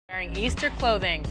Wearing Easter clothing.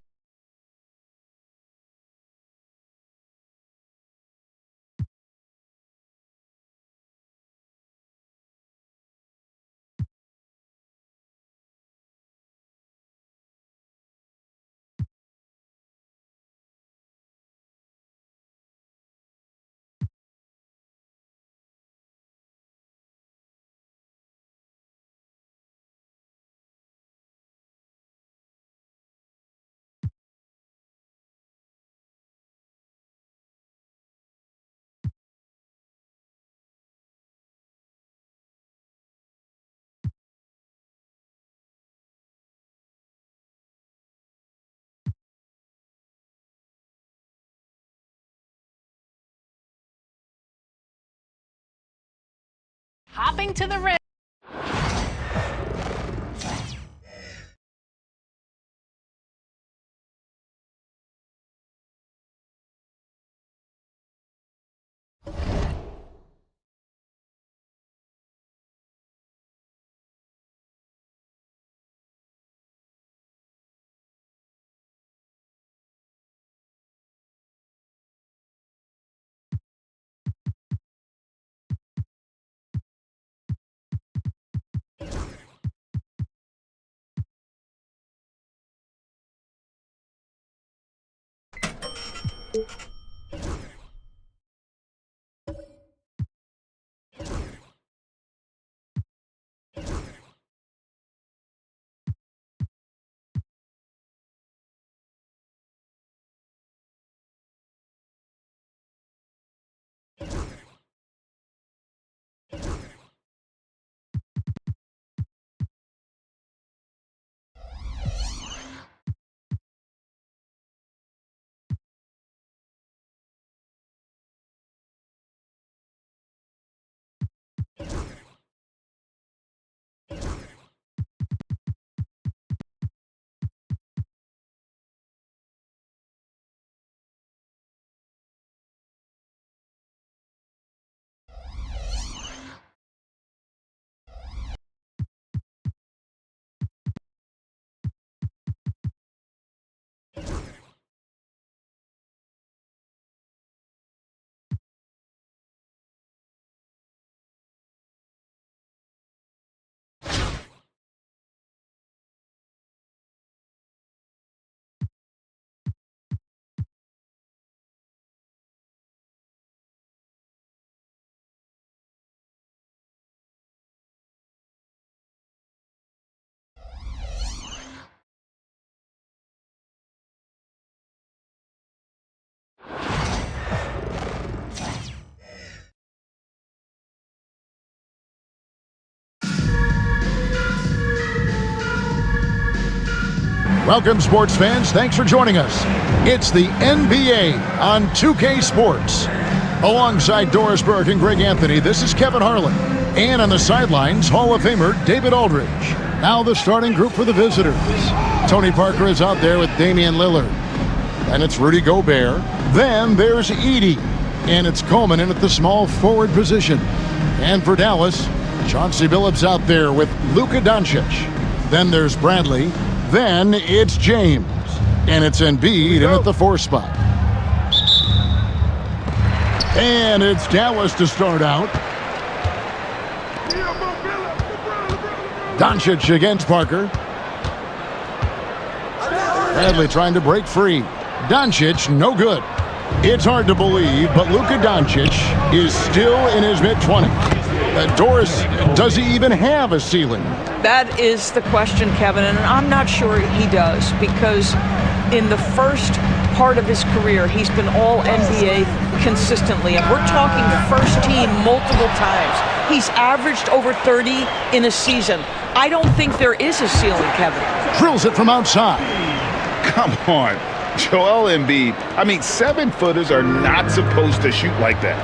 Hopping to the rim. Welcome, sports fans. Thanks for joining us. It's the NBA on 2K Sports. Alongside Doris Burke and Greg Anthony, this is Kevin Harlan. And on the sidelines, Hall of Famer David Aldridge. Now the starting group for the visitors. Tony Parker is out there with Damian Lillard. And it's Rudy Gobert. Then there's Edey. And it's Coleman in at the small forward position. And for Dallas, Chauncey Billups out there with Luka Doncic. Then there's Bradley. Then it's James, and it's Embiid in at the 4 spot. And it's Dallas to start out. Doncic against Parker. Bradley trying to break free. Doncic, no good. It's hard to believe, but Luka Doncic is still in his mid-20s. Doris, does he even have a ceiling? That is the question, Kevin, and I'm not sure he does, because in the first part of his career, he's been all NBA consistently, and we're talking first team multiple times. He's averaged over 30 in a season. I don't think there is a ceiling, Kevin. Drills it from outside. Come on, Joel Embiid. I mean, 7-footers are not supposed to shoot like that.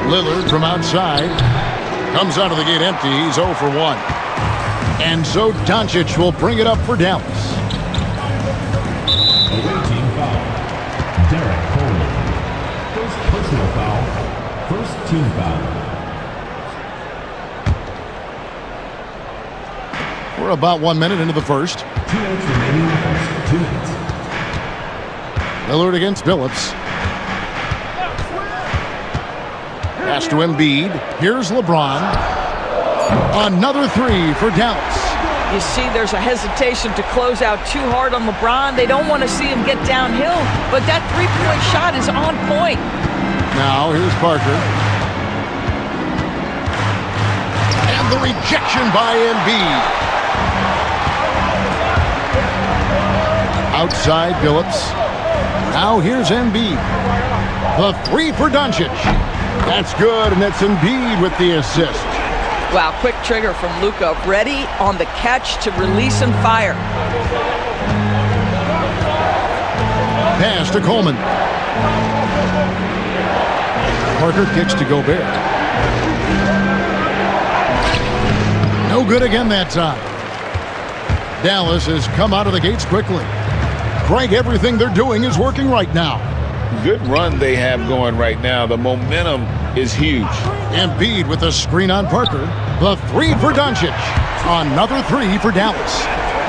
Lillard from outside. Comes out of the gate empty. He's 0 for 1. And so Doncic will bring it up for Dallas. Away team foul. Derek Coleman. First personal foul. First team foul. We're about 1 minute into the first. 2 minutes remaining in the first. 2 minutes. Lillard against Billups. Pass to Embiid. Here's LeBron. Another three for Dallas. You see there's a hesitation to close out too hard on LeBron. They don't want to see him get downhill, but that three-point shot is on point. Now here's Parker. And the rejection by Embiid. Outside Billups. Now here's Embiid. The three for Doncic. That's good, and that's Embiid with the assist. Wow, quick trigger from Luka. Ready on the catch to release and fire. Pass to Coleman. Parker kicks to Gobert. No good again that time. Dallas has come out of the gates quickly. Greg, everything they're doing is working right now. Good run they have going right now. The momentum is huge. Embiid with a screen on Parker. The three for Doncic. Another three for Dallas.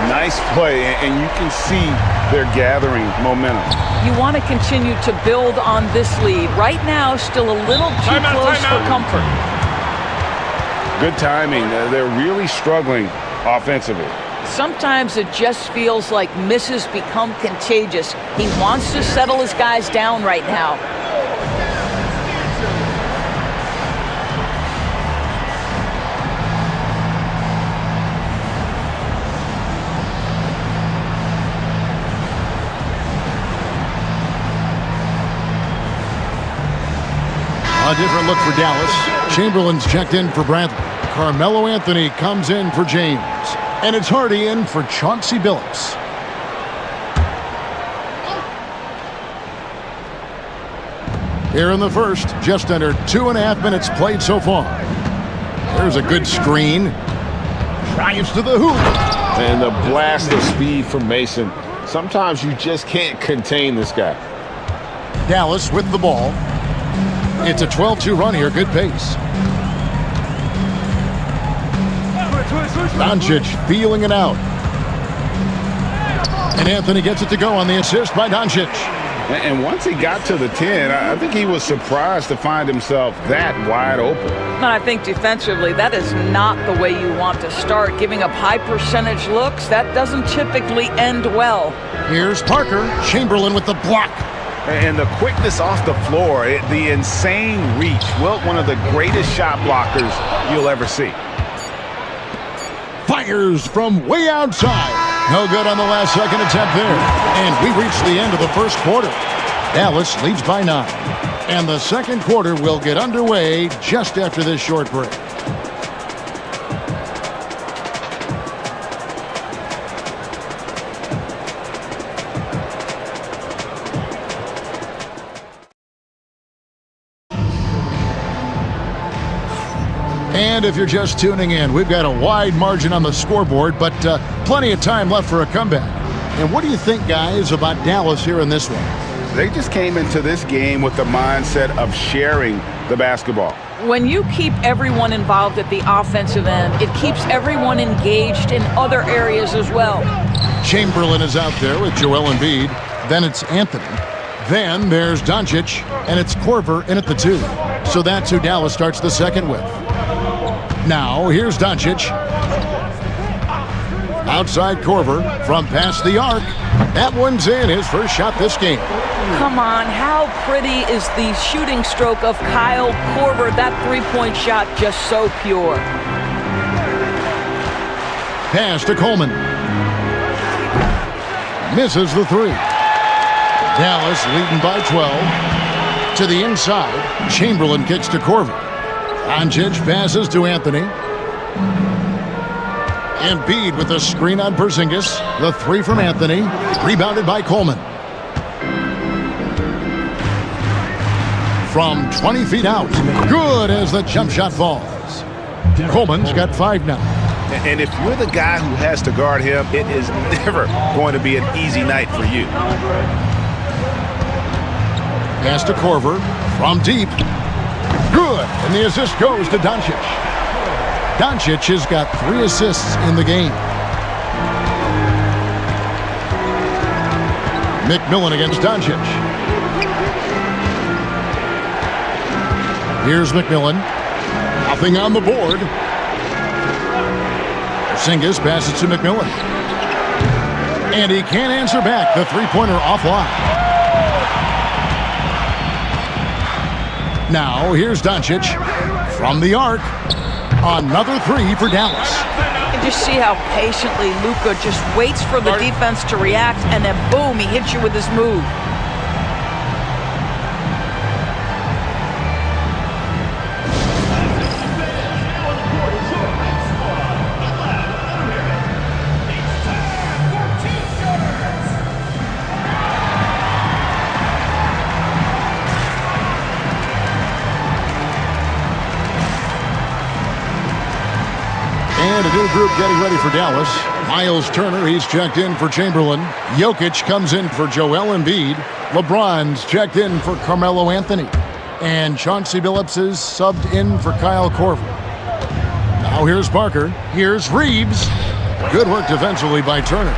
Nice play, and you can see they're gathering momentum. You want to continue to build on this lead. Right now, still a little too close for comfort. Good timing. They're really struggling offensively. Sometimes it just feels like misses become contagious. He wants to settle his guys down right now. A different look for Dallas. Chamberlain's checked in for Bradley. Carmelo Anthony comes in for James. And it's Hardy in for Chauncey Billups. Here in the first, just under 2.5 minutes played so far. There's a good screen. Drives to the hoop. And the blast of speed from Mason. Sometimes you just can't contain this guy. Dallas with the ball. It's a 12-2 run here. Good pace. Doncic feeling it out. And Anthony gets it to go on the assist by Doncic. And once he got to the 10, I think he was surprised to find himself that wide open. I think defensively, that is not the way you want to start. Giving up high percentage looks, that doesn't typically end well. Here's Parker. Chamberlain with the block. And the quickness off the floor, the insane reach. Well, one of the greatest shot blockers you'll ever see. Fires from way outside. No good on the last second attempt there. And we reach the end of the first quarter. Dallas leads by 9. And the second quarter will get underway just after this short break. And if you're just tuning in, we've got a wide margin on the scoreboard, but plenty of time left for a comeback. And what do you think, guys, about Dallas here in this one? They just came into this game with the mindset of sharing the basketball. When you keep everyone involved at the offensive end, it keeps everyone engaged in other areas as well. Chamberlain is out there with Joel Embiid. Then it's Anthony. Then there's Doncic, and it's Korver in at the 2. So that's who Dallas starts the second with. Now, here's Doncic. Outside Korver from past the arc. That one's in, his first shot this game. Come on, how pretty is the shooting stroke of Kyle Korver? That three-point shot just so pure. Pass to Coleman. Misses the 3. Dallas leading by 12. To the inside, Chamberlain kicks to Korver. Doncic passes to Anthony. Embiid with a screen on Porzingis. The 3 from Anthony. Rebounded by Coleman. From 20 feet out. Good as the jump shot falls. Coleman's got 5 now. And if you're the guy who has to guard him, it is never going to be an easy night for you. Pass to Korver from deep. Good, and the assist goes to Doncic. Doncic has got 3 assists in the game. McMillan against Doncic. Here's McMillan. Nothing on the board. Porzingis passes to McMillan. And he can't answer back. The three-pointer offline. Now, here's Doncic from the arc. Another three for Dallas. You can just see how patiently Luka just waits for the defense to react, and then boom, he hits you with his move. And a new group getting ready for Dallas. Miles Turner, he's checked in for Chamberlain. Jokic comes in for Joel Embiid. LeBron's checked in for Carmelo Anthony. And Chauncey Billups is subbed in for Kyle Korver. Now here's Parker. Here's Reeves. Good work defensively by Turner.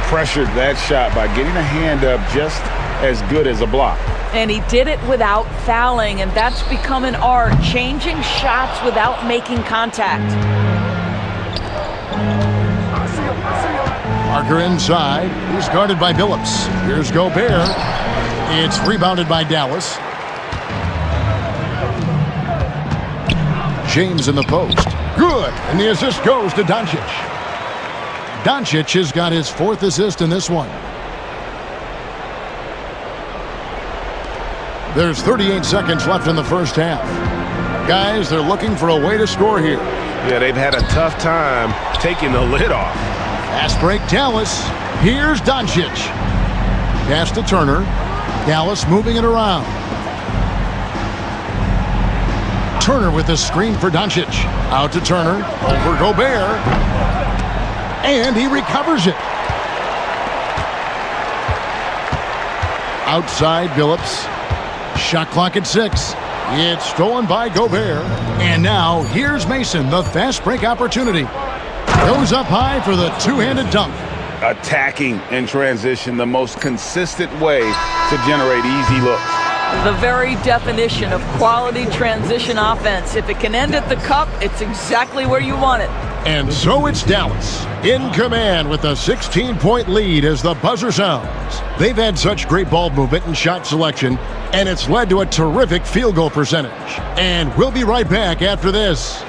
Pressured that shot by getting a hand up just as good as a block. And he did it without fouling, and that's become an art, changing shots without making contact. Parker inside. He's guarded by Billups. Here's Gobert. It's rebounded by Dallas. James in the post. Good. And the assist goes to Doncic. Doncic has got his fourth assist in this one. There's 38 seconds left in the first half. Guys, they're looking for a way to score here. Yeah, they've had a tough time taking the lid off. Fast break, Dallas. Here's Doncic. Pass to Turner. Dallas moving it around. Turner with the screen for Doncic. Out to Turner. Over Gobert. And he recovers it. Outside Billups. Shot clock at 6. It's stolen by Gobert. And now here's Mason, the fast break opportunity. Goes up high for the two-handed dunk. Attacking in transition, the most consistent way to generate easy looks. The very definition of quality transition offense. If it can end at the cup, it's exactly where you want it. And so it's Dallas in command with a 16-point lead as the buzzer sounds. They've had such great ball movement and shot selection, and it's led to a terrific field goal percentage. And we'll be right back after this.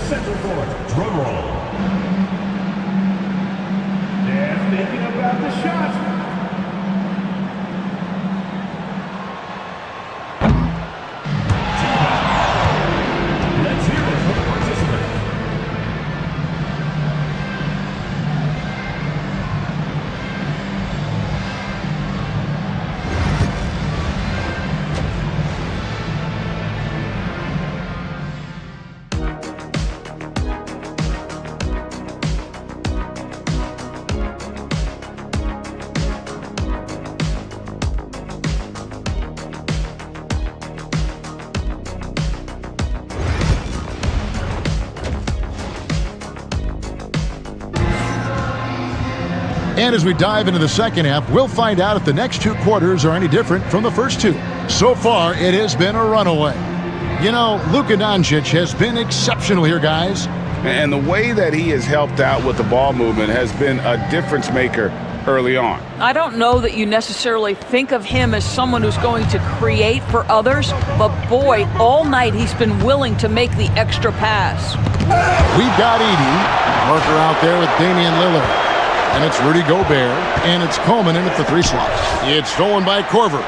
Center court, drum roll. They're thinking about the shot. Let's hear it for the participant. And as we dive into the second half, we'll find out if the next two quarters are any different from the first two. So far, it has been a runaway. You know, Luka Doncic has been exceptional here, guys. And the way that he has helped out with the ball movement has been a difference maker early on. I don't know that you necessarily think of him as someone who's going to create for others, but boy, all night he's been willing to make the extra pass. We've got Edey. Parker out there with Damian Lillard. And it's Rudy Gobert, and it's Coleman in at the 3 slot. It's stolen by Korver.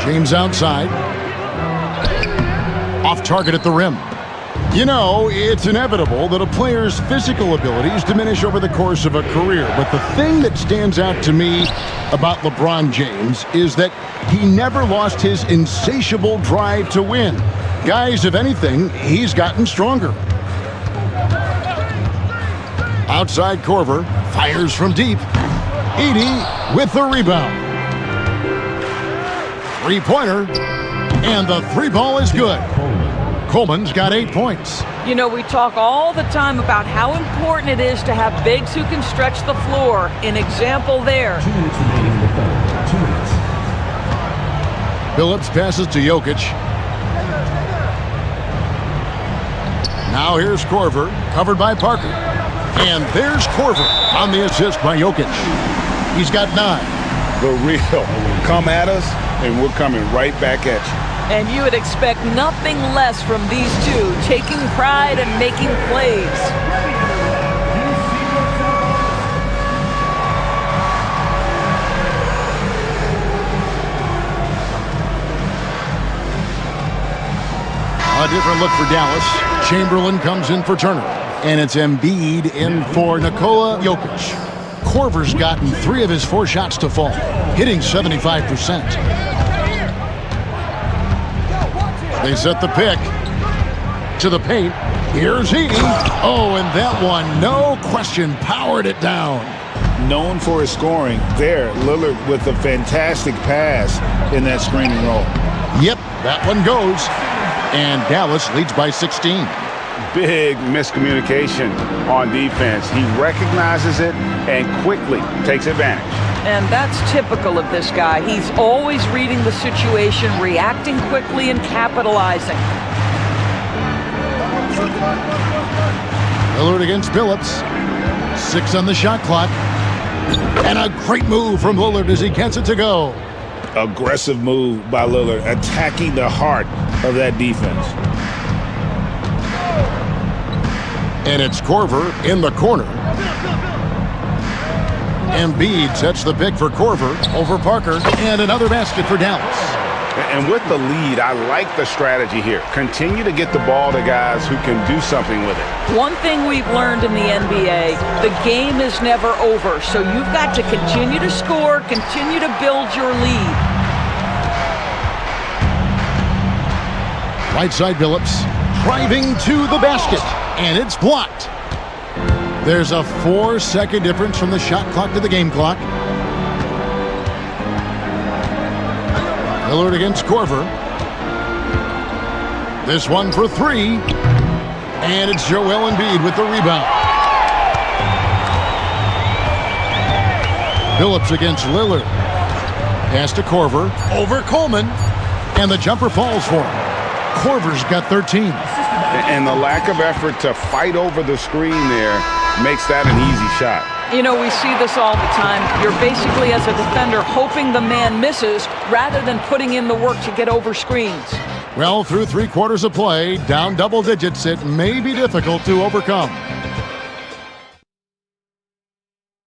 James outside. Off target at the rim. You know, it's inevitable that a player's physical abilities diminish over the course of a career. But the thing that stands out to me about LeBron James is that he never lost his insatiable drive to win. Guys, if anything, he's gotten stronger. Outside Korver, fires from deep. Edey with the rebound. Three-pointer. And the three ball is good. Coleman's got 8 points. You know, we talk all the time about how important it is to have bigs who can stretch the floor. An example there. 2 minutes remaining in the third. 2 minutes. Phillips passes to Jokic. Now here's Korver, covered by Parker. And there's Korver on the assist by Jokic. He's got 9. The real. Come at us, and we're coming right back at you. And you would expect nothing less from these two, taking pride and making plays. A different look for Dallas. Chamberlain comes in for Turner. And it's Embiid in for Nikola Jokic. Korver's gotten 3 of his 4 shots to fall, hitting 75%. They set the pick to the paint. Here's Heating. Oh, and that one, no question, powered it down. Known for his scoring, there, Lillard with a fantastic pass in that screen and roll. Yep, that one goes. And Dallas leads by 16. Big miscommunication on defense. He recognizes it and quickly takes advantage. And that's typical of this guy. He's always reading the situation, reacting quickly, and capitalizing. Lillard against Phillips. 6 on the shot clock. And a great move from Lillard as he gets it to go. Aggressive move by Lillard, attacking the heart of that defense. And it's Korver in the corner. Embiid sets the pick for Korver over Parker, and another basket for Dallas. And with the lead, I like the strategy here. Continue to get the ball to guys who can do something with it. One thing we've learned in the NBA, the game is never over, so you've got to continue to score, continue to build your lead. Right side Phillips, driving to the basket, and it's blocked. There's a 4-second difference from the shot clock to the game clock. Lillard against Korver. This one for 3. And it's Joel Embiid with the rebound. Phillips against Lillard. Pass to Korver. Over Coleman. And the jumper falls for him. Korver's got 13. And the lack of effort to fight over the screen there makes that an easy shot. You know, we see this all the time. You're basically, as a defender, hoping the man misses rather than putting in the work to get over screens. Well, through 3 quarters of play, down double digits, it may be difficult to overcome.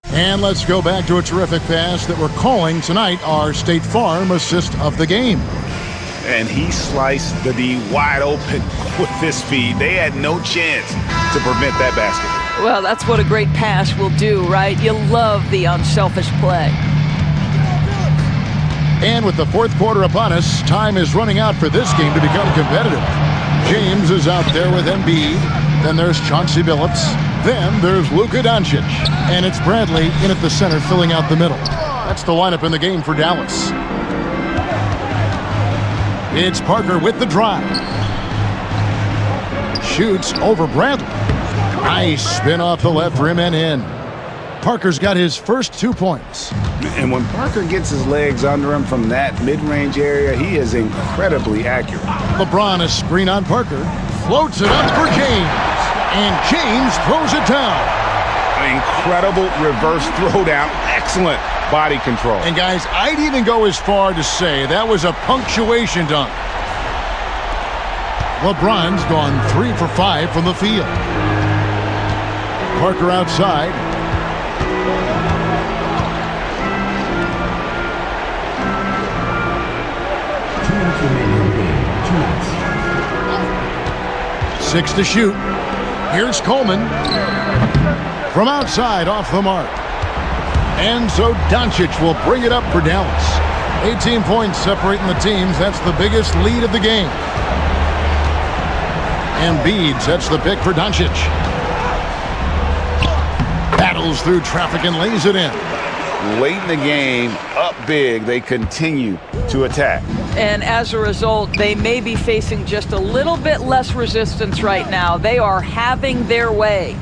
And let's go back to a terrific pass that we're calling tonight our State Farm assist of the game. And he sliced the D wide open with his speed. They had no chance to prevent that basket. Well, that's what a great pass will do, right? You love the unselfish play. And with the 4th quarter upon us, time is running out for this game to become competitive. James is out there with Embiid. Then there's Chauncey Billups. Then there's Luka Doncic. And it's Bradley in at the center filling out the middle. That's the lineup in the game for Dallas. It's Parker with the drive. Shoots over Bradley. Nice spin off the left rim and in. Parker's got his first 2 points. And when Parker gets his legs under him from that mid-range area, he is incredibly accurate. LeBron, a screen on Parker. Floats it up for James. And James throws it down. An incredible reverse throwdown. Excellent body control. And guys, I'd even go as far to say that was a punctuation dunk. LeBron's gone 3 for 5 from the field. Parker outside. Remaining 2 minutes. 6 to shoot. Here's Coleman. From outside, off the mark. And so Doncic will bring it up for Dallas. 18 points separating the teams. That's the biggest lead of the game. Embiid sets the pick for Doncic. Battles through traffic and lays it in. Late in the game, up big, they continue to attack. And as a result, they may be facing just a little bit less resistance right now. They are having their way.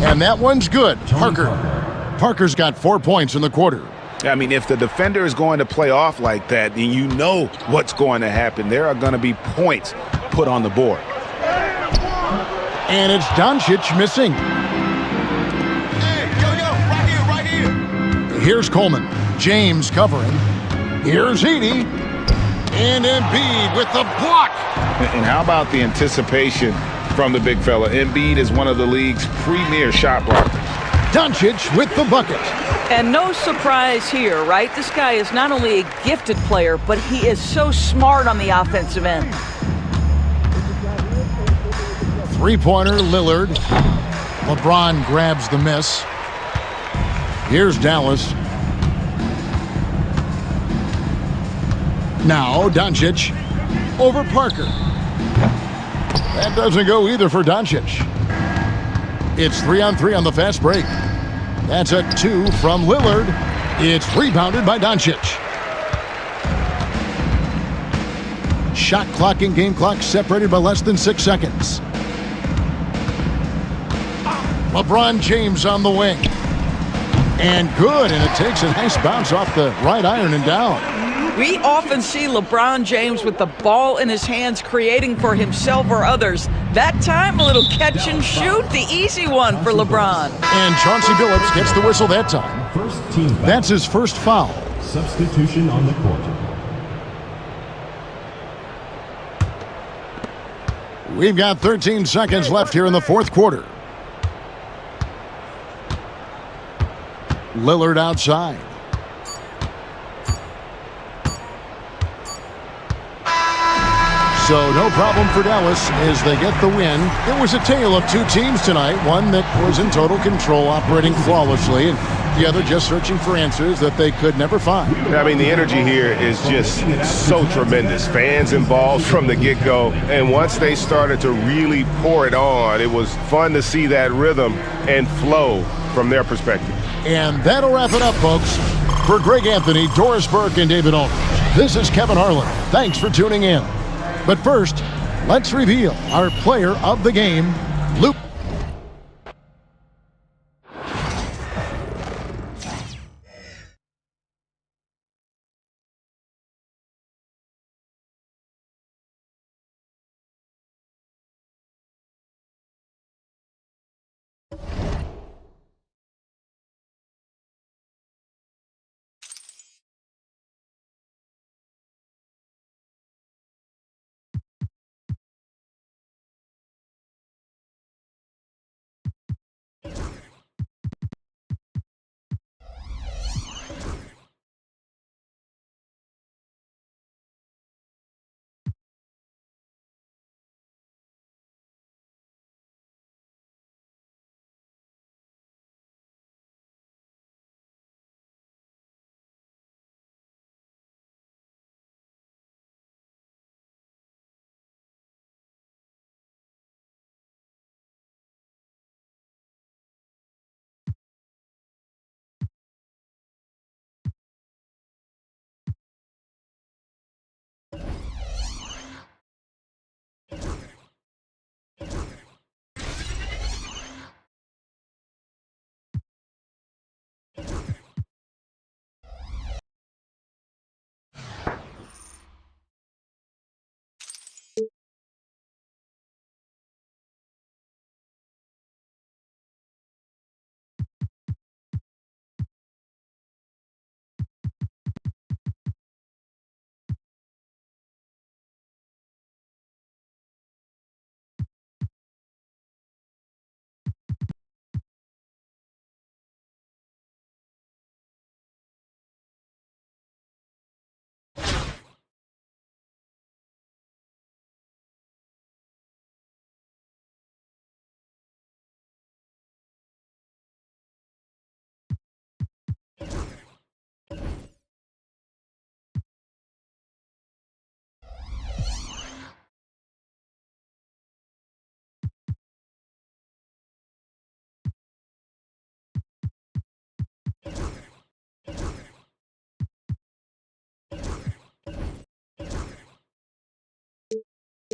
And that one's good. Parker's got 4 points in the quarter. I mean, if the defender is going to play off like that, then you know what's going to happen. There are going to be points put on the board. And it's Doncic missing. Hey, right here. Here's Coleman. James covering. Here's Edey. And Embiid with the block. And how about the anticipation from the big fella? Embiid is one of the league's premier shot blockers. Doncic with the bucket. And no surprise here, right? This guy is not only a gifted player, but he is so smart on the offensive end. Three-pointer, Lillard. LeBron grabs the miss. Here's Dallas. Now Doncic over Parker. That doesn't go either for Doncic. It's 3-on-3 on the fast break. That's a 2 from Lillard. It's rebounded by Doncic. Shot clock and game clock separated by less than 6 seconds. LeBron James on the wing. And good, and it takes a nice bounce off the right iron and down. We often see LeBron James with the ball in his hands creating for himself or others. That time, a little catch and shoot, the easy one for LeBron. And Chauncey Billups gets the whistle that time. First team foul. That's his first foul. Substitution on the court. We've got 13 seconds left here in the fourth quarter. Lillard outside. So no problem for Dallas as they get the win. It was a tale of two teams tonight, one that was in total control, operating flawlessly, and the other just searching for answers that they could never find. I mean, the energy here is just so tremendous. Fans involved from the get-go, and once they started to really pour it on, it was fun to see that rhythm and flow from their perspective. And that'll wrap it up, folks. For Greg Anthony, Doris Burke, and David Aldridge, this is Kevin Harlan. Thanks for tuning in. But first, let's reveal our player of the game, Luke.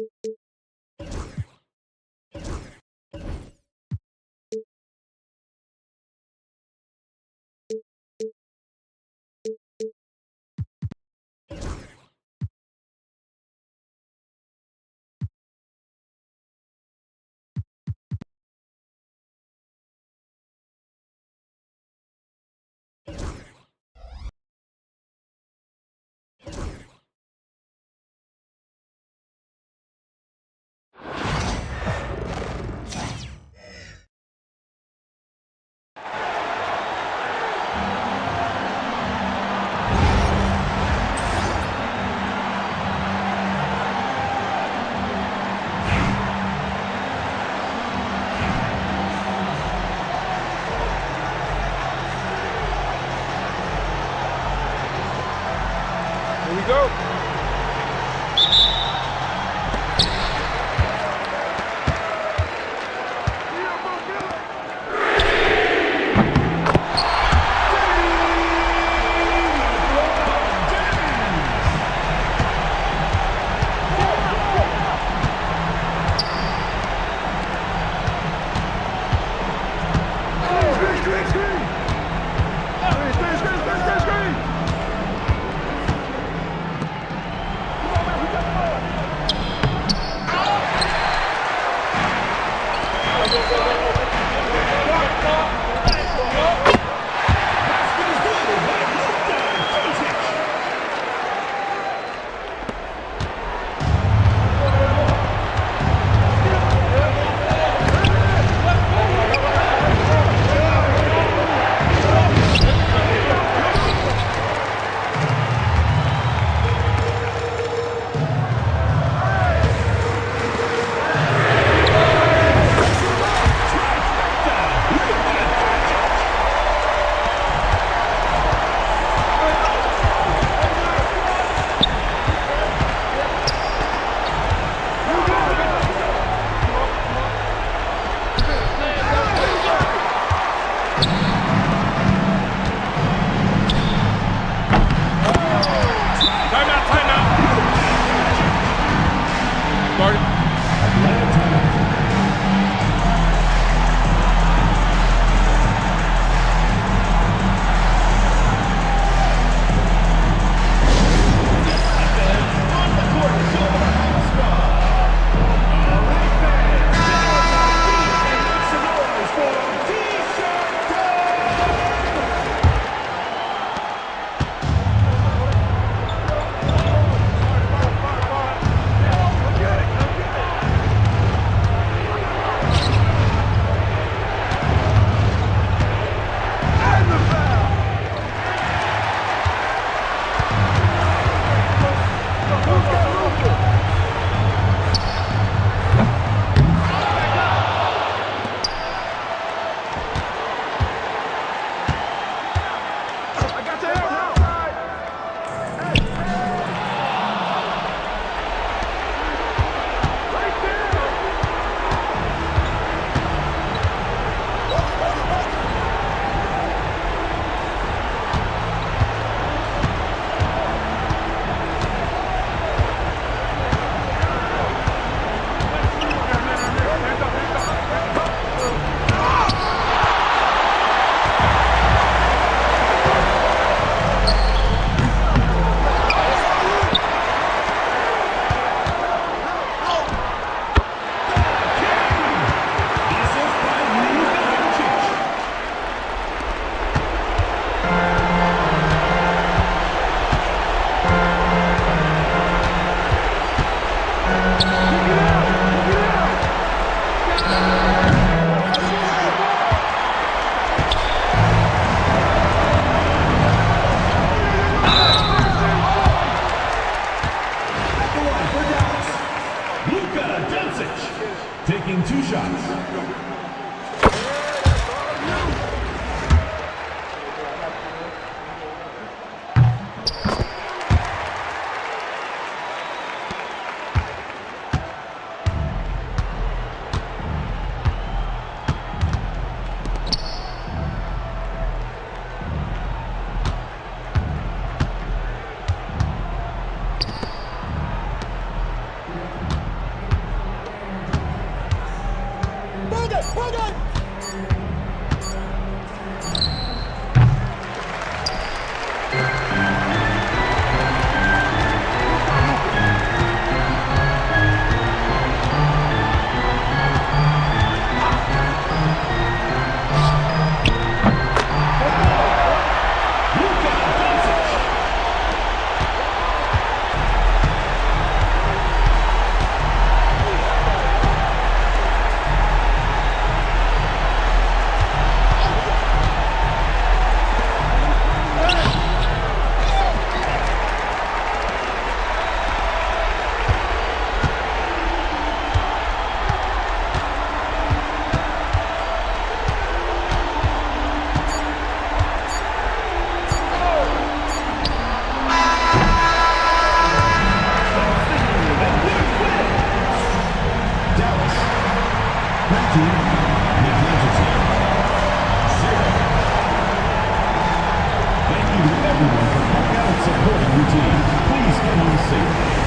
Here we go. taking 2 shots. team, negligence. 0. Thank you to everyone for coming out and supporting your team. Please get home safe.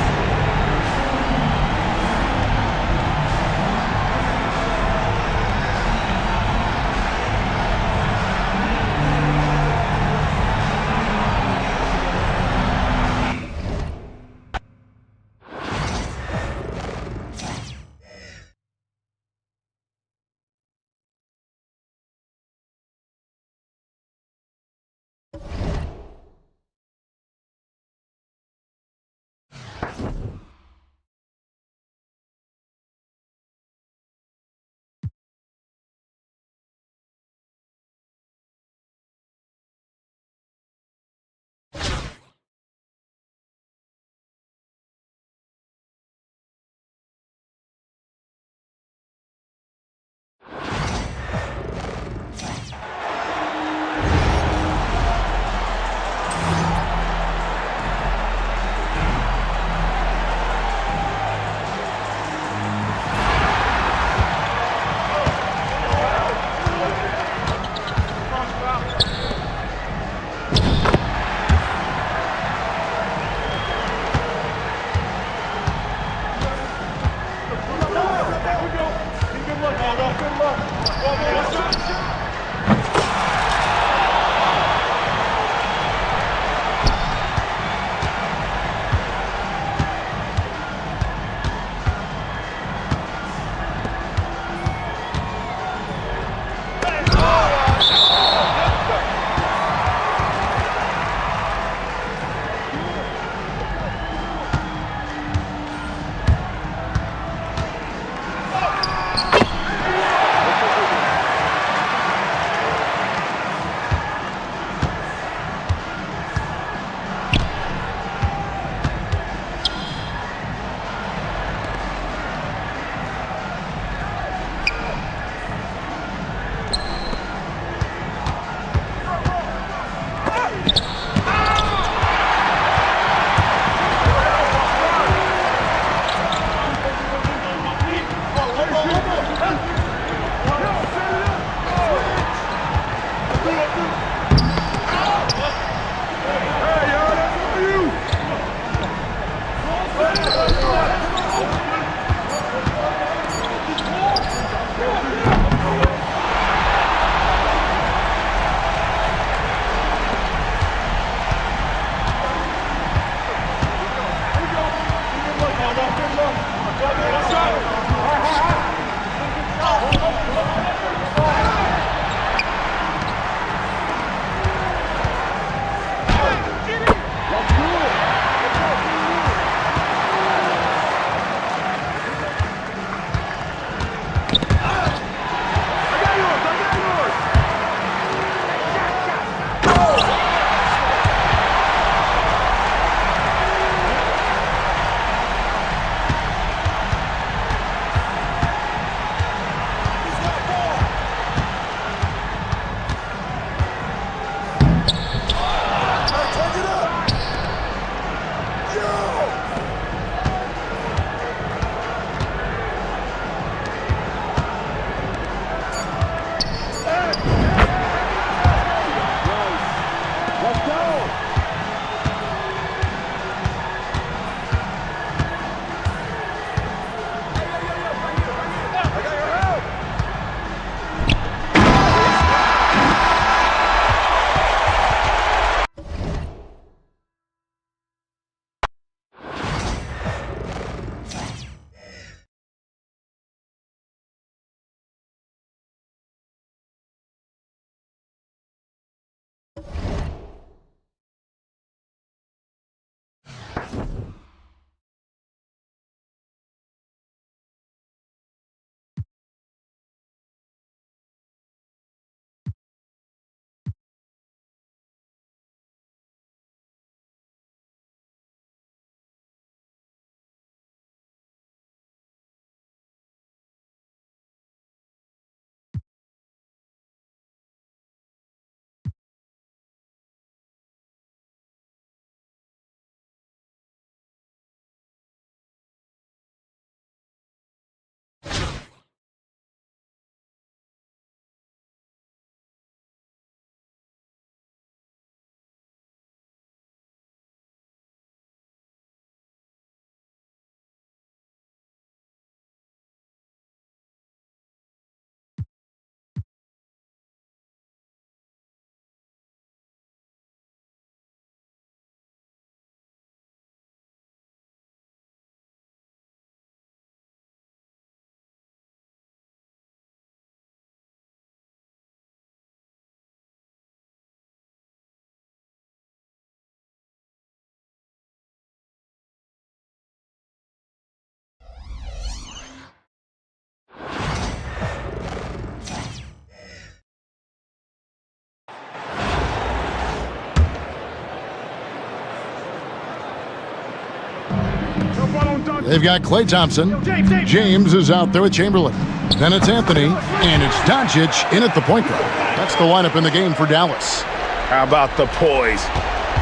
They've got Klay Thompson. James is out there with Chamberlain. Then it's Anthony, and it's Doncic in at the point guard. That's the lineup in the game for Dallas. How about the poise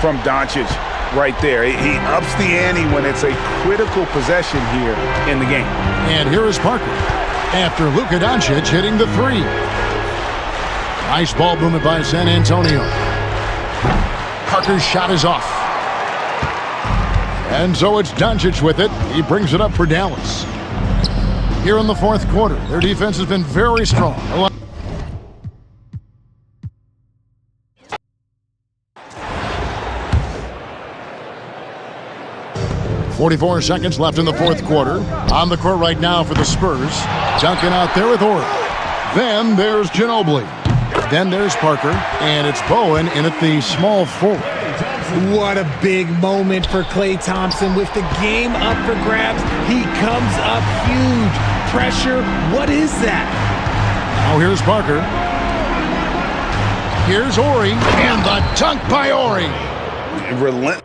from Doncic right there? He ups the ante when it's a critical possession here in the game. And here is Parker after Luka Doncic hitting the three. Nice ball movement by San Antonio. Parker's shot is off. And so it's Doncic with it. He brings it up for Dallas. Here in the fourth quarter, their defense has been very strong. 44 seconds left in the fourth quarter. On the court right now for the Spurs. Duncan out there with Ori. Then there's Ginobili. Then there's Parker. And it's Bowen in at the small forward. What a big moment for Klay Thompson. With the game up for grabs, he comes up huge. Pressure, what is that? Now here's Parker. Here's Ori. And the dunk by Ori. Relentless.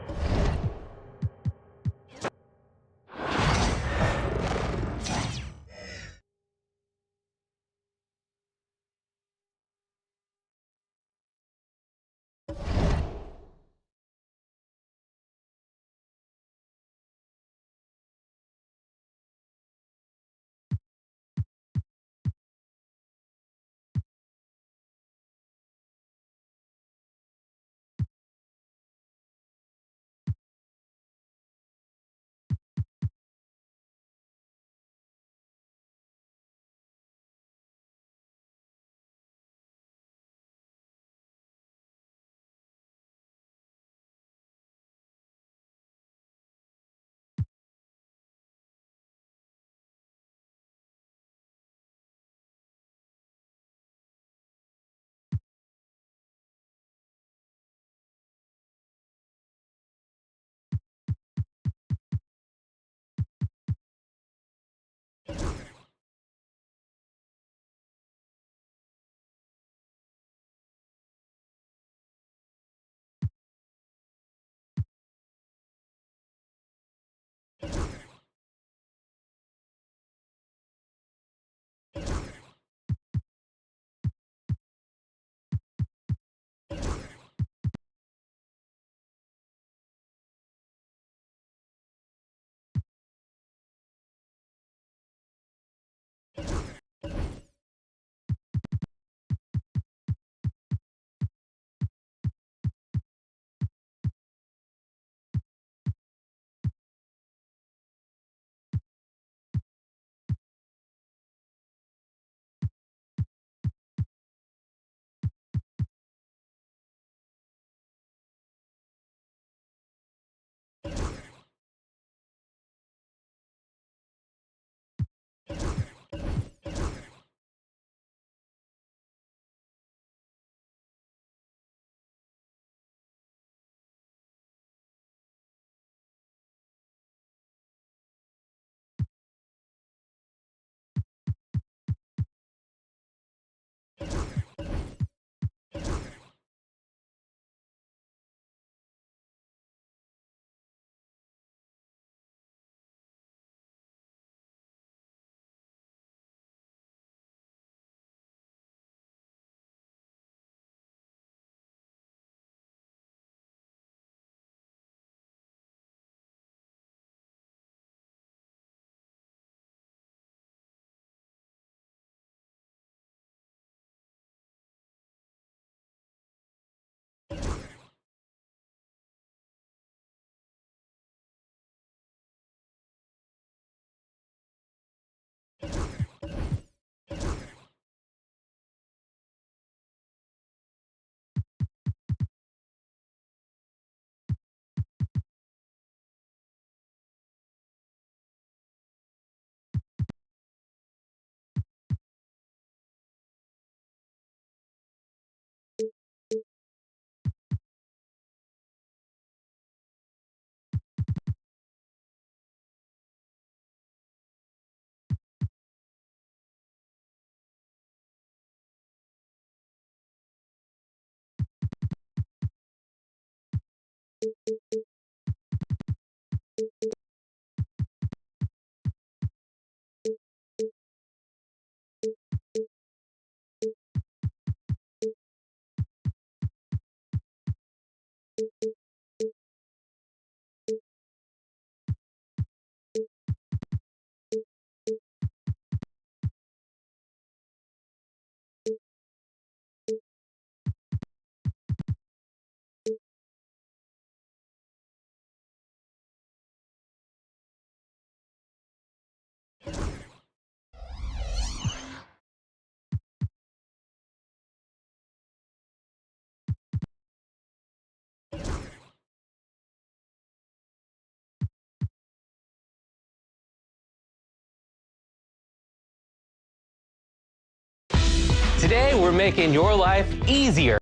Today, we're making your life easier.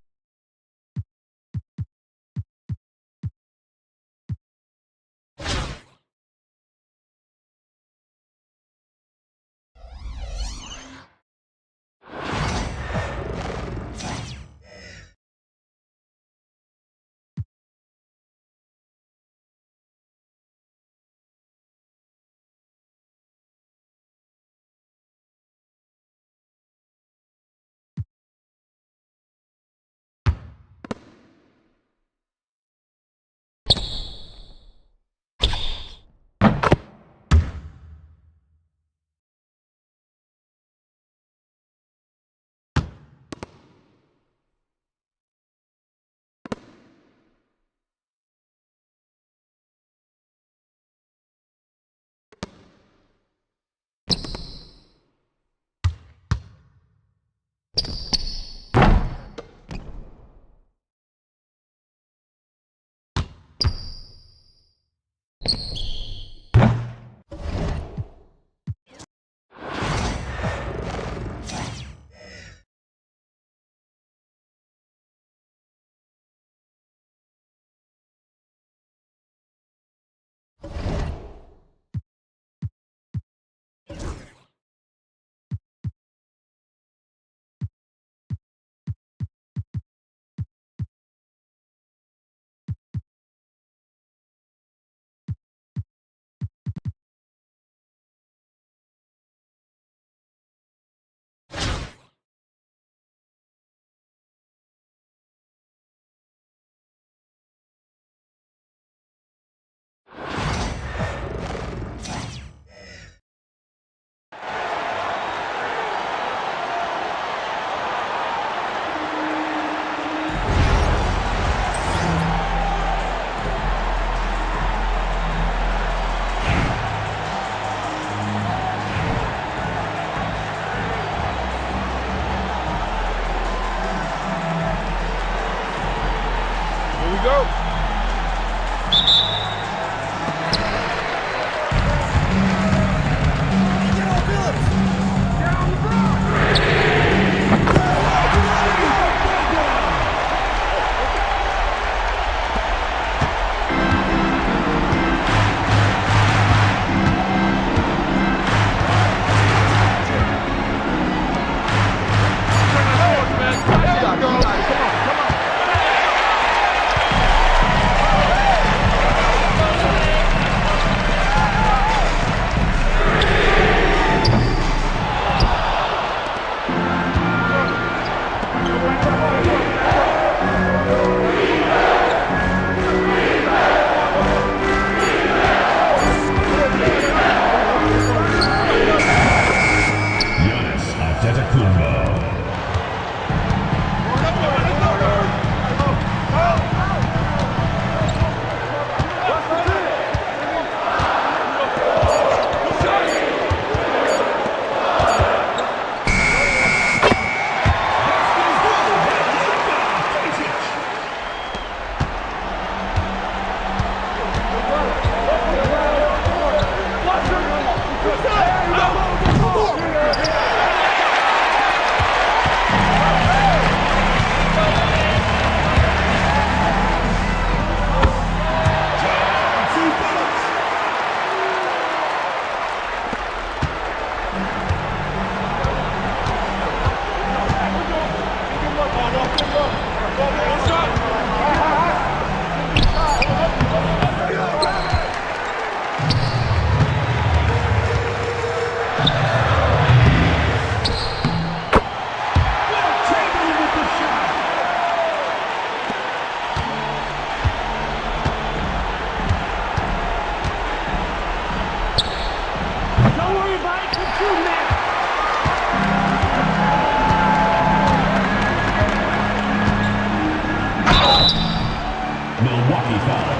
Milwaukee foul.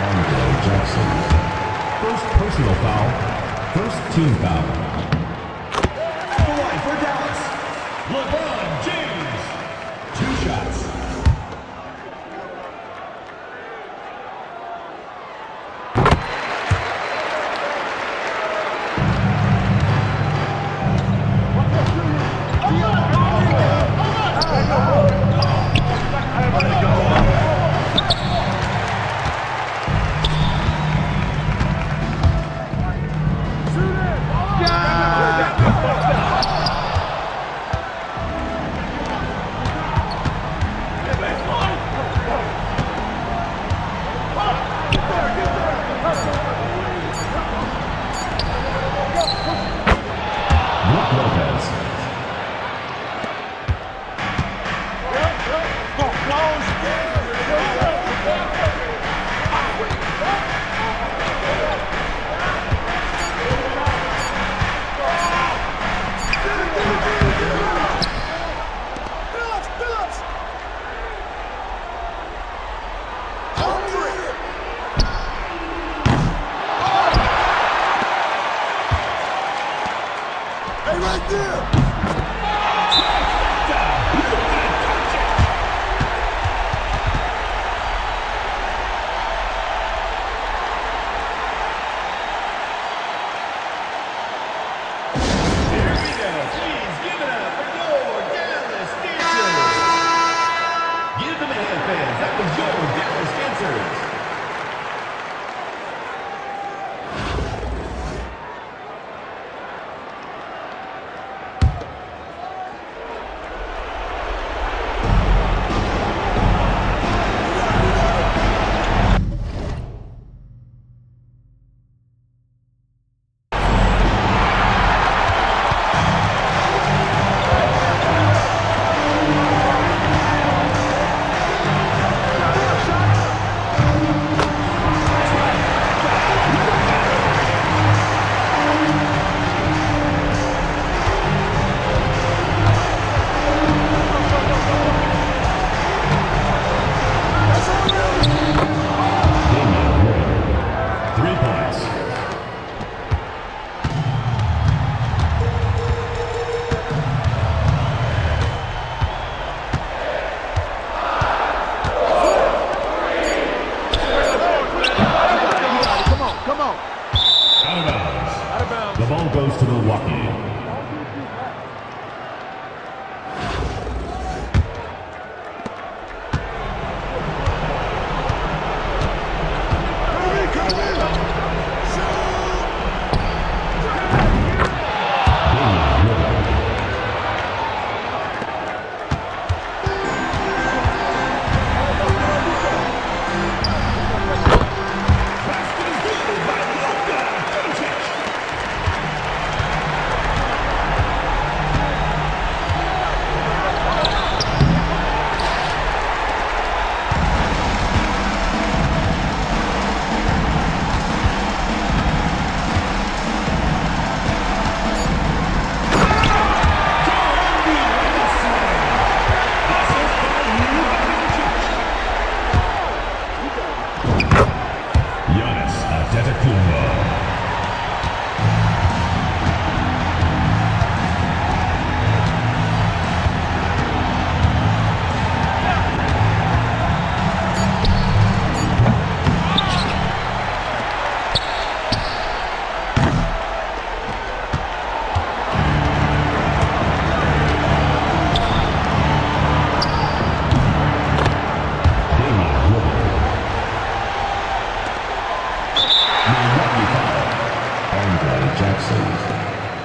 Andre Jackson. First personal foul. First team foul. Away for Dallas. LeBron James. 2 shots. The ball goes to Milwaukee.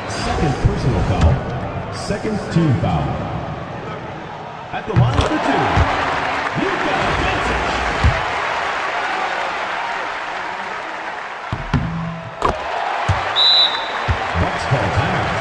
Second personal foul. Second team foul. At the line for two, you've got Jonsbo. Bucks call timeout.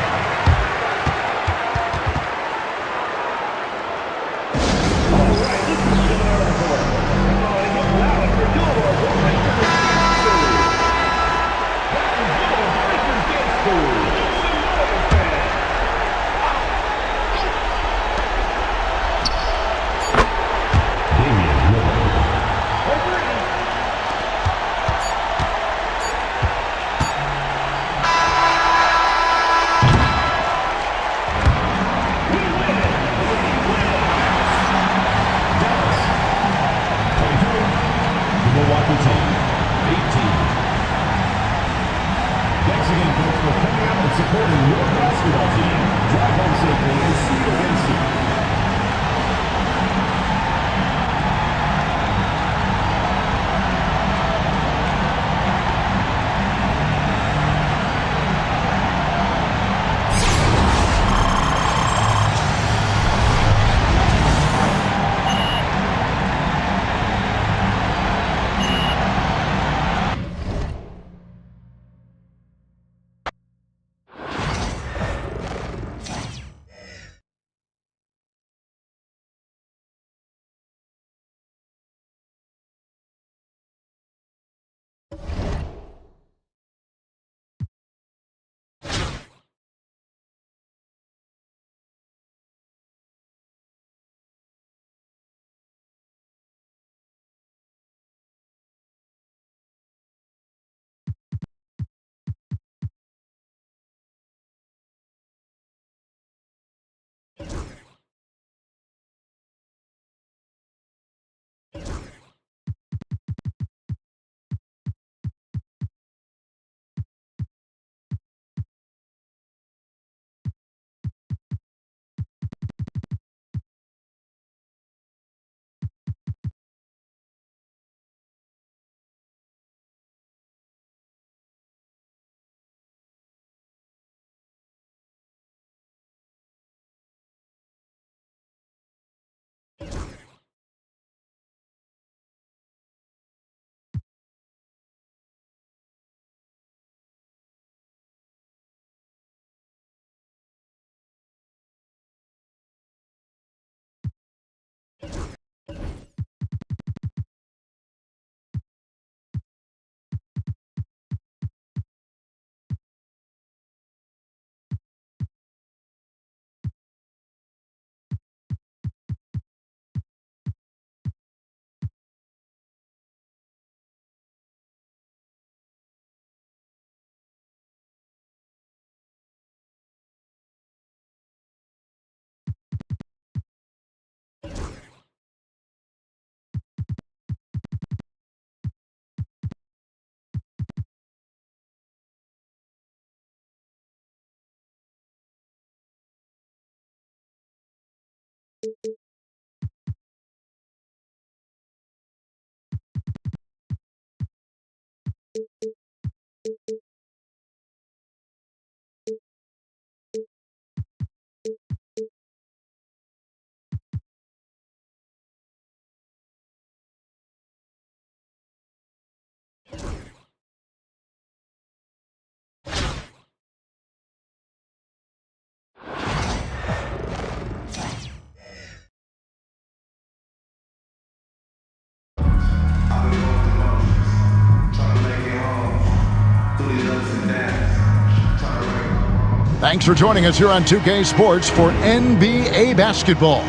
Thanks for joining us here on 2K Sports for NBA basketball.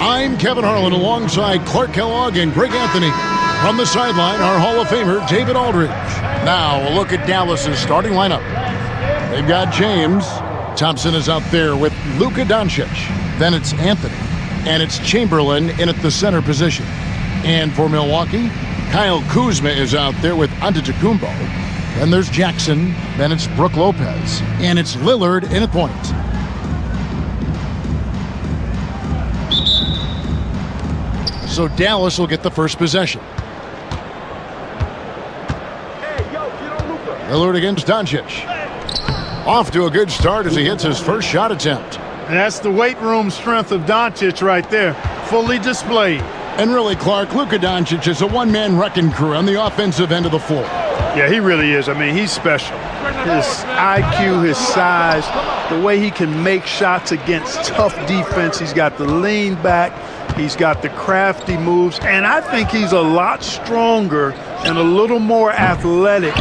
I'm Kevin Harlan alongside Clark Kellogg and Greg Anthony. From the sideline, our Hall of Famer, David Aldridge. Now, a look at Dallas's starting lineup. They've got James. Thompson is out there with Luka Doncic. Then it's Anthony. And it's Chamberlain in at the center position. And for Milwaukee, Kyle Kuzma is out there with Antetokounmpo. Then there's Jackson. Then it's Brook Lopez. And it's Lillard in at point. So Dallas will get the first possession. Lillard against Doncic. Off to a good start as he hits his first shot attempt. And that's the weight room strength of Doncic right there, fully displayed. And really, Clark, Luka Doncic is a one-man wrecking crew on the offensive end of the floor. Yeah, he really is. I mean, he's special. His IQ, his size, the way he can make shots against tough defense. He's got the lean back. He's got the crafty moves. And I think he's a lot stronger and a little more athletic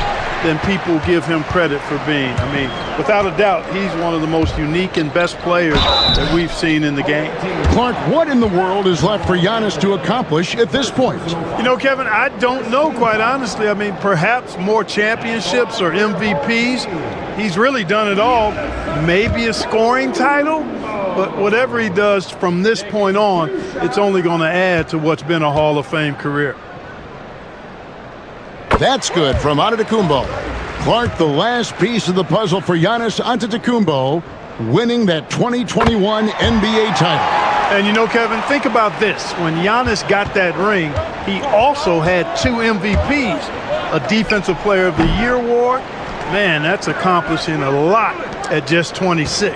than people give him credit for being. I mean, without a doubt, he's one of the most unique and best players that we've seen in the game. Clark, what in the world is left for Giannis to accomplish at this point? You know, Kevin, I don't know, quite honestly. I mean, perhaps more championships or MVPs. He's really done it all. Maybe a scoring title, but whatever he does from this point on, it's only going to add to what's been a Hall of Fame career. That's good from Antetokounmpo. Clark, the last piece of the puzzle for Giannis Antetokounmpo, winning that 2021 NBA title. And you know, Kevin, think about this. When Giannis got that ring, he also had 2 MVPs, a Defensive Player of the Year award. Man, that's accomplishing a lot at just 26.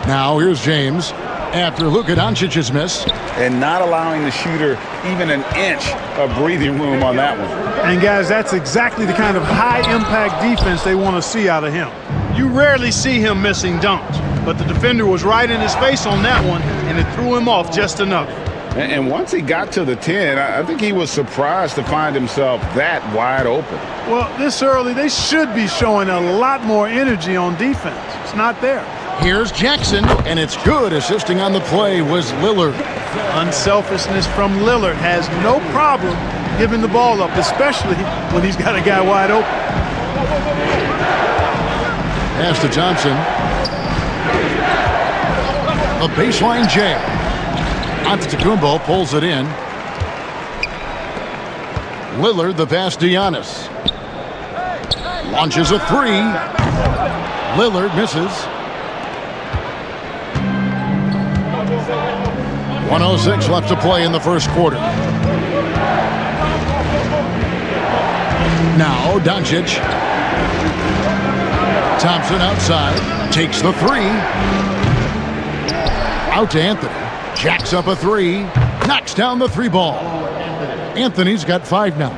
Now here's James after Luka Doncic's miss. And not allowing the shooter even an inch of breathing room on that one. And guys, that's exactly the kind of high-impact defense they want to see out of him. You rarely see him missing dunks, but the defender was right in his face on that one, and it threw him off just enough. And once he got to the 10, I think he was surprised to find himself that wide open. Well, this early, they should be showing a lot more energy on defense. It's not there. Here's Jackson, and it's good. Assisting on the play was Lillard. Unselfishness from Lillard has no problem giving the ball up, especially when he's got a guy wide open. Pass to Thompson. A baseline jam. Antetokounmpo pulls it in. Lillard the pass to Giannis. Launches a 3. Lillard misses. 1:06 left to play in the first quarter. Now Doncic. Thompson outside. Takes the 3. Out to Anthony. Jacks up a 3. Knocks down the 3 ball. Anthony's got 5 now.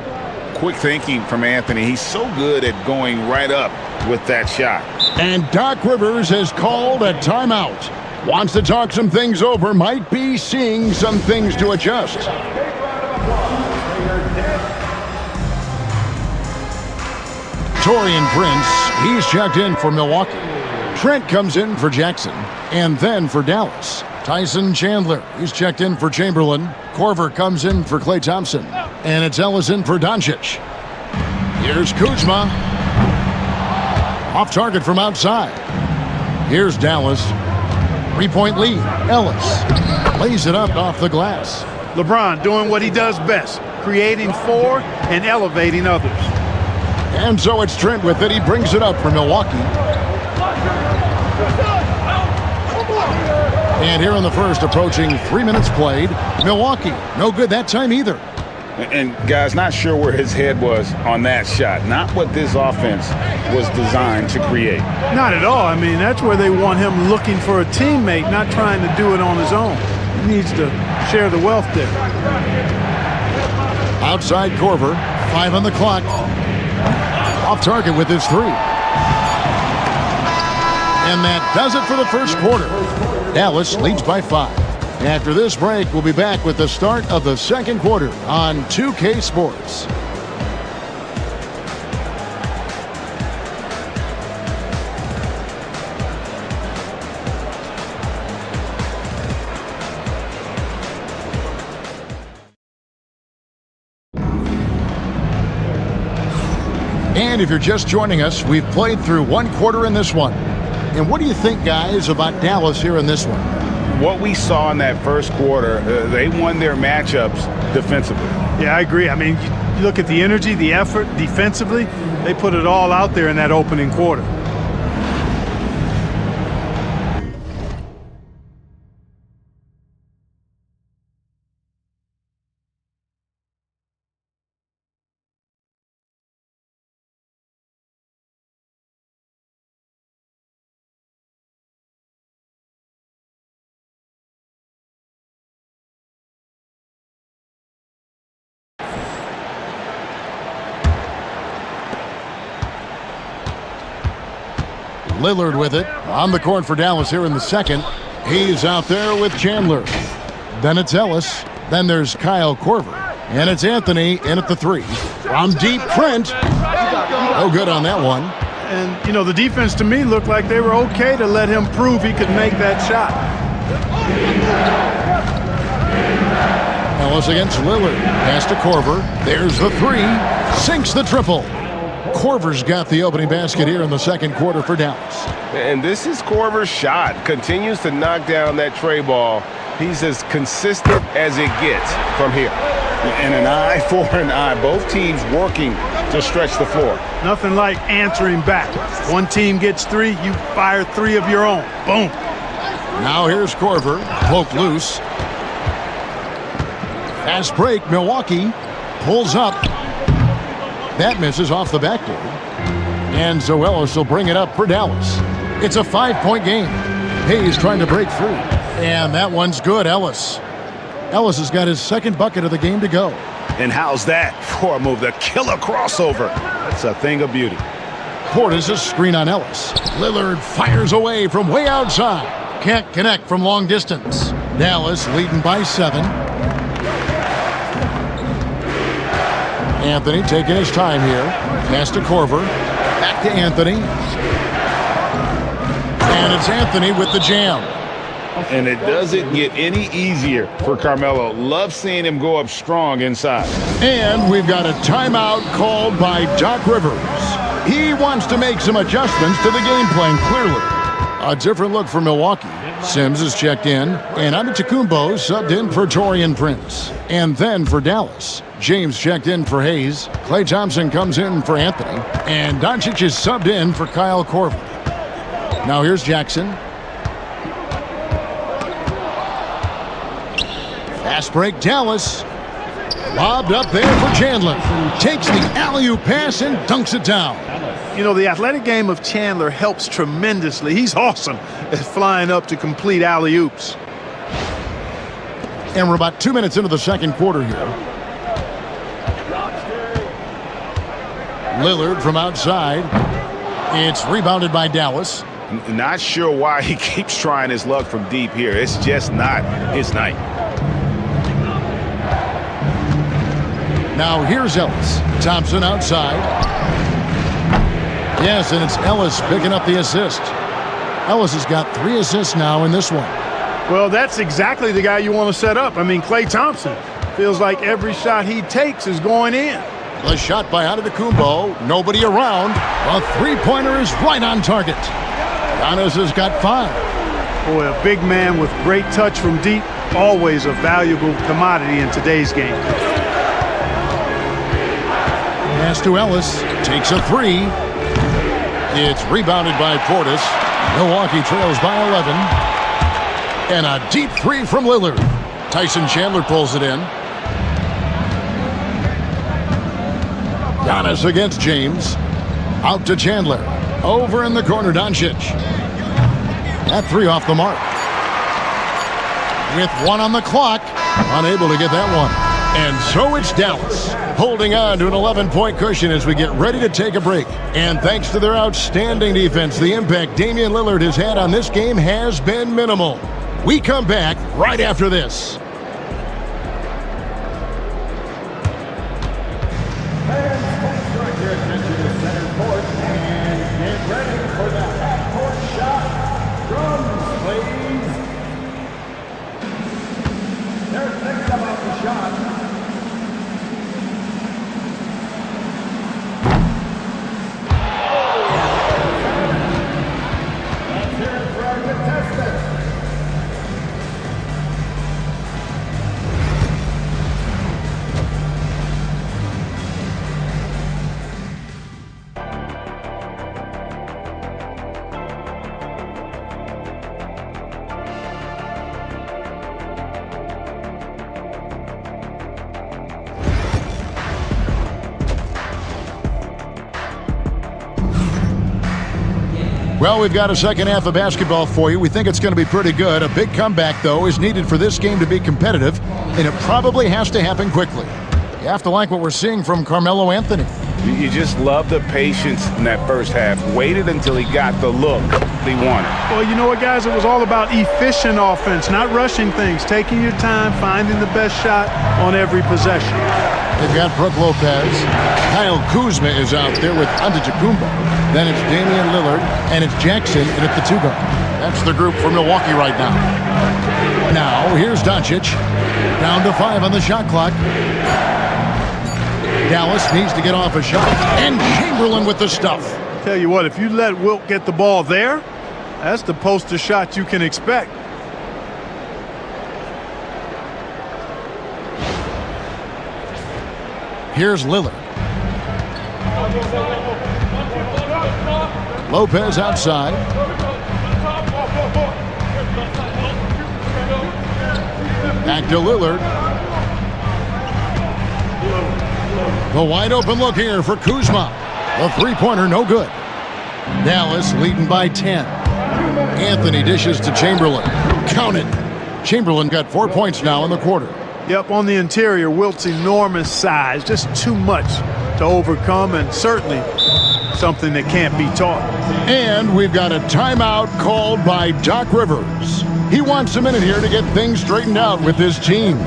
Quick thinking from Anthony. He's so good at going right up with that shot. And Doc Rivers has called a timeout. Wants to talk some things over. Might be seeing some things to adjust. Taurean Prince, he's checked in for Milwaukee. Trent comes in for Jackson. And then for Dallas, Tyson Chandler, he's checked in for Chamberlain. Korver comes in for Klay Thompson. And it's Ellison for Doncic. Here's Kuzma. Off target from outside. Here's Dallas. 3-point lead. Ellis lays it up off the glass. LeBron doing what he does best, creating for and elevating others. And so it's Trent with it. He brings it up for Milwaukee. And here in the first, approaching 3 minutes played, Milwaukee, no good that time either. And guys, not sure where his head was on that shot. Not what this offense was designed to create. Not at all. I mean, that's where they want him looking for a teammate, not trying to do it on his own. He needs to share the wealth there. Outside Korver, 5 on the clock. Off target with his 3. And that does it for the first quarter. Dallas leads by 5. After this break, we'll be back with the start of the second quarter on 2K Sports. And if you're just joining us, we've played through one quarter in this one. And what do you think, guys, about Dallas here in this one? What we saw in that first quarter, they won their matchups defensively. Yeah, I agree. I mean, you look at the energy, the effort defensively, they put it all out there in that opening quarter. Lillard with it on the court for Dallas here in the second. He's out there with Chandler. Then it's Ellis. Then there's Kyle Korver. And it's Anthony in at the 3. From deep, Trent. No good on that one. And, you know, the defense to me looked like they were okay to let him prove he could make that shot. Ellis against Lillard. Pass to Korver. There's the 3. Sinks the triple. Korver's got the opening basket here in the second quarter for Dallas. And this is Korver's shot. Continues to knock down that tray ball. He's as consistent as it gets from here. And an eye for an eye. Both teams working to stretch the floor. Nothing like answering back. One team gets 3, you fire 3 of your own. Boom. Now here's Korver. Poke loose. Fast break. Milwaukee pulls up. That misses off the backboard. And so Ellis will bring it up for Dallas. It's a 5-point game. Hayes trying to break through. And that one's good, Ellis. Ellis has got his second bucket of the game to go. And how's that for a move? The killer crossover. That's a thing of beauty. Portis a screen on Ellis. Lillard fires away from way outside. Can't connect from long distance. Dallas leading by 7. Anthony taking his time here. Pass to Korver. Back to Anthony. And it's Anthony with the jam. And it doesn't get any easier for Carmelo. Love seeing him go up strong inside. And we've got a timeout called by Doc Rivers. He wants to make some adjustments to the game plan, clearly. A different look for Milwaukee. Sims is checked in, and Antetokounmpo subbed in for Taurean Prince. And then for Dallas, James checked in for Hayes. Klay Thompson comes in for Anthony. And Doncic is subbed in for Kyle Korver. Now here's Jackson. Fast break, Dallas. Lobbed up there for Chandler. Takes the alley-oop pass and dunks it down. You know, the athletic game of Chandler helps tremendously. He's awesome at flying up to complete alley-oops. And we're about 2 minutes into the second quarter here. Lillard from outside. It's rebounded by Dallas. Not sure why he keeps trying his luck from deep here. It's just not his night. Now here's Ellis. Thompson outside. Yes, and it's Ellis picking up the assist. Ellis has got 3 assists now in this one. Well, that's exactly the guy you want to set up. I mean, Klay Thompson feels like every shot he takes is going in. The shot by Antetokounmpo. Nobody around. A three-pointer is right on target. Giannis has got 5. Boy, a big man with great touch from deep. Always a valuable commodity in today's game. Pass to Ellis. Takes a 3. It's rebounded by Portis. Milwaukee trails by 11. And a deep 3 from Lillard. Tyson Chandler pulls it in. Giannis against James. Out to Chandler. Over in the corner, Doncic. That 3 off the mark. With 1 on the clock. Unable to get that one. And so it's Dallas, holding on to an 11-point cushion as we get ready to take a break. And thanks to their outstanding defense, the impact Damian Lillard has had on this game has been minimal. We come back right after this. Well, we've got a second half of basketball for you. We think it's going to be pretty good. A big comeback, though, is needed for this game to be competitive, and it probably has to happen quickly. You have to like what we're seeing from Carmelo Anthony. You just love the patience in that first half. Waited until he got the look he wanted. Well, you know what, guys? It was all about efficient offense, not rushing things, taking your time, finding the best shot on every possession. They've got Brook Lopez. Kyle Kuzma is out there with Antetokounmpo. Then it's Damian Lillard, and it's Jackson in at the 2 guard. That's the group for Milwaukee right now. Now, here's Doncic. Down to 5 on the shot clock. Dallas needs to get off a shot. And Chamberlain with the stuff. Tell you what, if you let Wilt get the ball there, that's the poster shot you can expect. Here's Lillard. Lopez outside. Back to Lillard. The wide open look here for Kuzma. The three-pointer, no good. Dallas leading by 10. Anthony dishes to Chamberlain. Count it. Chamberlain got 4 points now in the quarter. Yep, on the interior, Wilt's enormous size, just too much to overcome, and certainly something that can't be taught. And we've got a timeout called by Doc Rivers. He wants a minute here to get things straightened out with his team.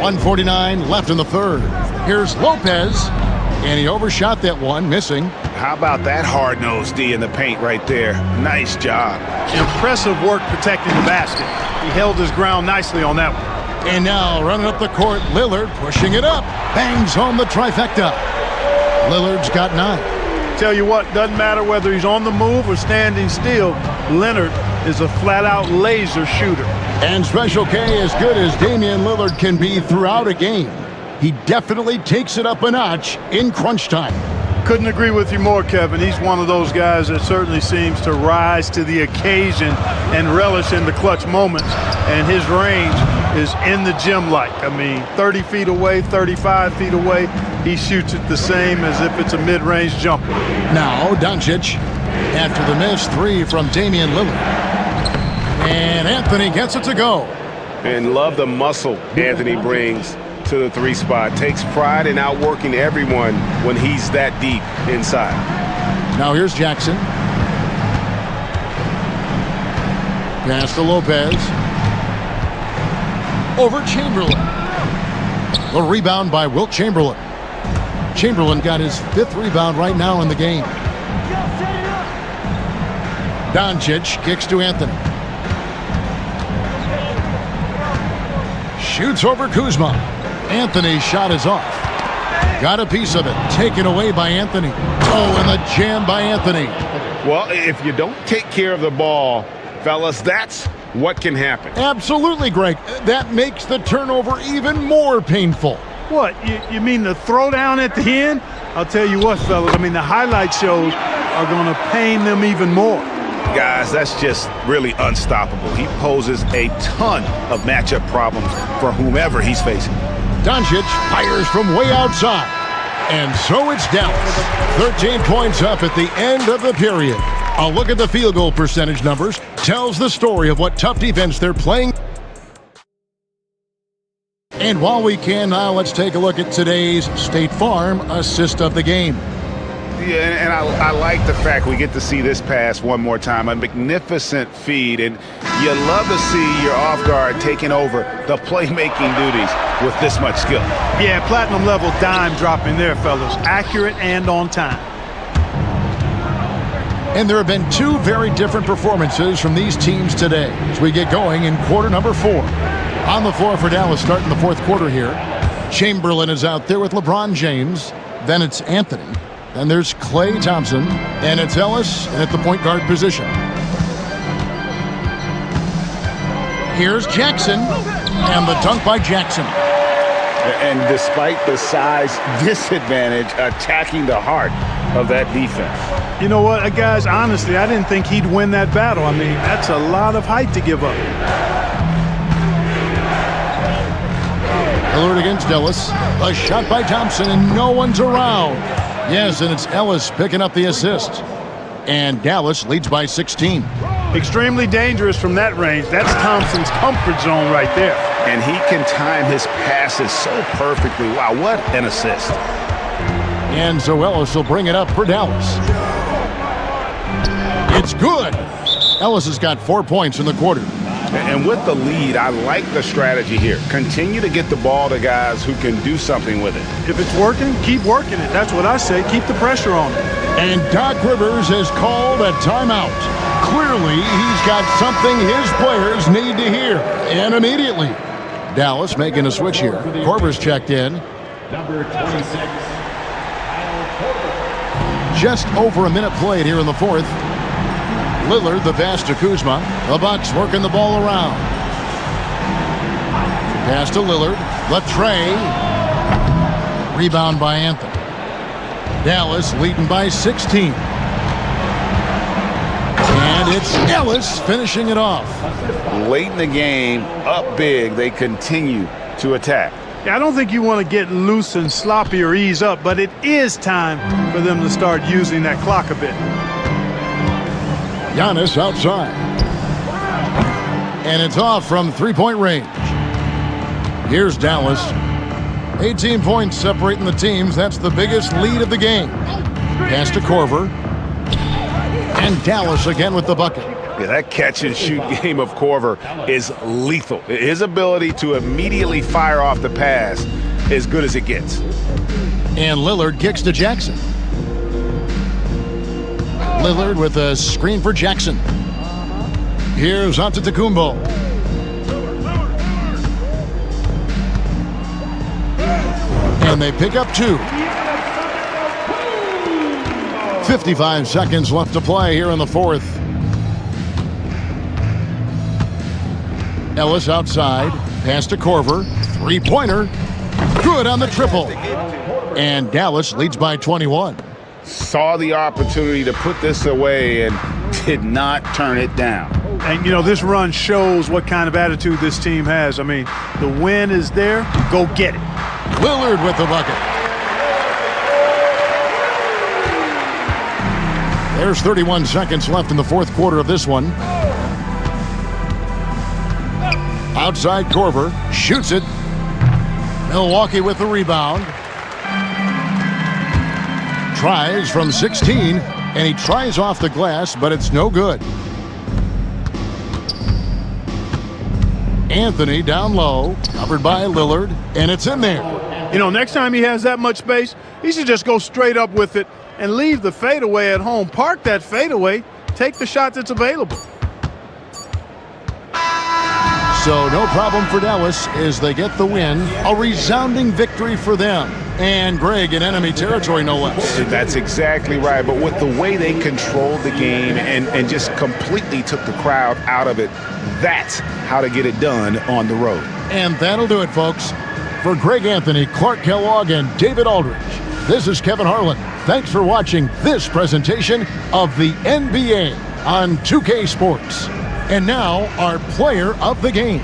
.149 left in the third. Here's Lopez, and he overshot that one, missing. How about that hard-nosed D in the paint right there? Nice job. Impressive work protecting the basket. He held his ground nicely on that one. And now running up the court, Lillard pushing it up. Bangs home the trifecta. Lillard's got 9. Tell you what, doesn't matter whether he's on the move or standing still, Leonard is a flat-out laser shooter. And Special K, as good as Damian Lillard can be throughout a game, he definitely takes it up a notch in crunch time. Couldn't agree with you more, Kevin. He's one of those guys that certainly seems to rise to the occasion and relish in the clutch moments. And his range is in the gym-like. I mean, 30 feet away, 35 feet away, he shoots it the same as if it's a mid-range jumper. Now, Doncic, after the missed 3 from Damian Lillard. And Anthony gets it to go. And love the muscle Anthony brings to the 3 spot. Takes pride in outworking everyone when he's that deep inside. Now here's Jackson. Pass to Lopez. Over Chamberlain. The rebound by Wilt Chamberlain. Chamberlain got his 5th rebound right now in the game. Doncic kicks to Anthony. Shoots over Kuzma. Anthony's shot is off. Got a piece of it. Taken away by Anthony. Oh, and the jam by Anthony. Well, if you don't take care of the ball, fellas, that's what can happen. Absolutely, Greg. That makes the turnover even more painful. What, you mean the throwdown at the end? I'll tell you what, fellas, I mean, the highlight shows are going to pain them even more. Guys, that's just really unstoppable. He poses a ton of matchup problems for whomever he's facing. Doncic fires from way outside. And so it's Dallas. 13 points up at the end of the period. A look at the field goal percentage numbers tells the story of what tough defense they're playing. And while we can now, let's take a look at today's State Farm assist of the game. Yeah, and I like the fact we get to see this pass one more time. A magnificent feed, and you love to see your off guard taking over the playmaking duties with this much skill. Yeah, platinum level dime dropping there, fellas. Accurate and on time. And there have been 2 very different performances from these teams today as we get going in quarter number 4. On the floor for Dallas starting the 4th quarter here. Chamberlain is out there with LeBron James. Then it's Anthony. Then there's Klay Thompson, and it's Ellis at the point guard position. Here's Jackson, and the dunk by Jackson. And despite the size disadvantage, attacking the heart of that defense. You know what, guys, honestly, I didn't think he'd win that battle. I mean, that's a lot of height to give up. Lillard against Ellis. A shot by Thompson, and no one's around. Yes, and it's Ellis picking up the assist. And Dallas leads by 16. Extremely dangerous from that range. That's Thompson's comfort zone right there. And he can time his passes so perfectly. Wow, what an assist. And so Ellis will bring it up for Dallas. It's good. Ellis has got 4 points in the quarter. And with the lead, I like the strategy here. Continue to get the ball to guys who can do something with it. If it's working, keep working it. That's what I say. Keep the pressure on it. And Doc Rivers has called a timeout. Clearly, he's got something his players need to hear. And immediately, Dallas making a switch here. Korver's checked in. Number 26. Just over a minute played here in the fourth. Lillard, the pass to Kuzma. The Bucks working the ball around. Pass to Lillard. Latrey. Rebound by Anthony. Dallas leading by 16. And it's Ellis finishing it off. Late in the game, up big, they continue to attack. Yeah, I don't think you want to get loose and sloppy or ease up, but it is time for them to start using that clock a bit. Giannis outside. And it's off from three-point range. Here's Dallas. 18 points separating the teams. That's the biggest lead of the game. Pass to Korver. And Dallas again with the bucket. Yeah, that catch-and-shoot game of Korver is lethal. His ability to immediately fire off the pass is good as it gets. And Lillard kicks to Jackson. Lillard with a screen for Jackson. Here's Antetokounmpo. And they pick up two. 55 seconds left to play here in the fourth. Ellis outside. Pass to Korver. Three-pointer. Good on the triple. And Dallas leads by 21. Saw the opportunity to put this away and did not turn it down. And, you know, this run shows what kind of attitude this team has. I mean, the win is there. Go get it. Lillard with the bucket. There's 31 seconds left in the fourth quarter of this one. Outside Korver. Shoots it. Milwaukee with the rebound. Tries from 16, and he tries off the glass, but it's no good. Anthony down low, covered by Lillard, and it's in there. You know, next time he has that much space, he should just go straight up with it and leave the fadeaway at home. Park that fadeaway, take the shot that's available. So no problem for Dallas as they get the win. A resounding victory for them. And Greg in enemy territory, no less. That's exactly right. But with the way they controlled the game and just completely took the crowd out of it, that's how to get it done on the road. And that'll do it, folks. For Greg Anthony, Clark Kellogg, and David Aldridge, this is Kevin Harlan. Thanks for watching this presentation of the NBA on 2K Sports. And now, our player of the game.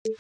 it.